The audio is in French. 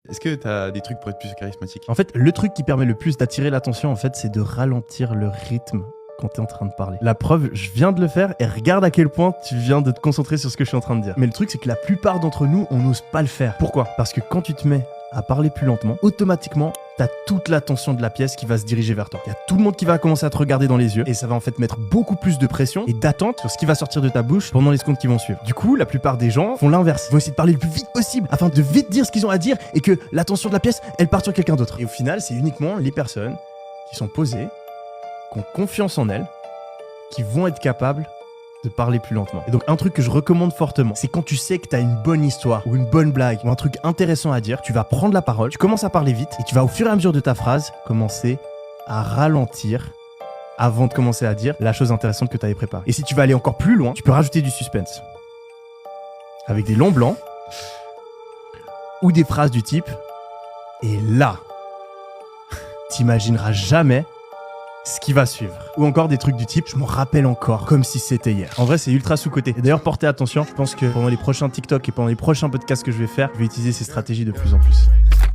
Est-ce que t'as des trucs pour être plus charismatique? En fait, le truc qui permet le plus d'attirer l'attention, en fait, c'est de ralentir le rythme quand t'es en train de parler. La preuve, je viens de le faire et regarde à quel point tu viens de te concentrer sur ce que je suis en train de dire. Mais le truc, c'est que la plupart d'entre nous, on n'ose pas le faire. Pourquoi? Parce que quand tu te mets à parler plus lentement, automatiquement, t'as toute l'attention de la pièce qui va se diriger vers toi. Il y a tout le monde qui va commencer à te regarder dans les yeux et ça va en fait mettre beaucoup plus de pression et d'attente sur ce qui va sortir de ta bouche pendant les secondes qui vont suivre. Du coup, la plupart des gens font l'inverse. Ils vont essayer de parler le plus vite possible afin de vite dire ce qu'ils ont à dire et que l'attention de la pièce, elle parte sur quelqu'un d'autre. Et au final, c'est uniquement les personnes qui sont posées, qui ont confiance en elles, qui vont être capables de parler plus lentement. Et donc un truc que je recommande fortement, c'est quand tu sais que t'as une bonne histoire ou une bonne blague ou un truc intéressant à dire, tu vas prendre la parole, tu commences à parler vite et tu vas au fur et à mesure de ta phrase commencer à ralentir avant de commencer à dire la chose intéressante que tu avais préparée. Et si tu vas aller encore plus loin, tu peux rajouter du suspense avec des longs blancs ou des phrases du type « Et là, t'imagineras jamais ce qui va suivre. » Ou encore des trucs du type « Je m'en rappelle encore, comme si c'était hier. » En vrai, c'est ultra sous-coté. Et d'ailleurs, portez attention, je pense que pendant les prochains TikTok et pendant les prochains podcasts que je vais faire, je vais utiliser ces stratégies de plus en plus.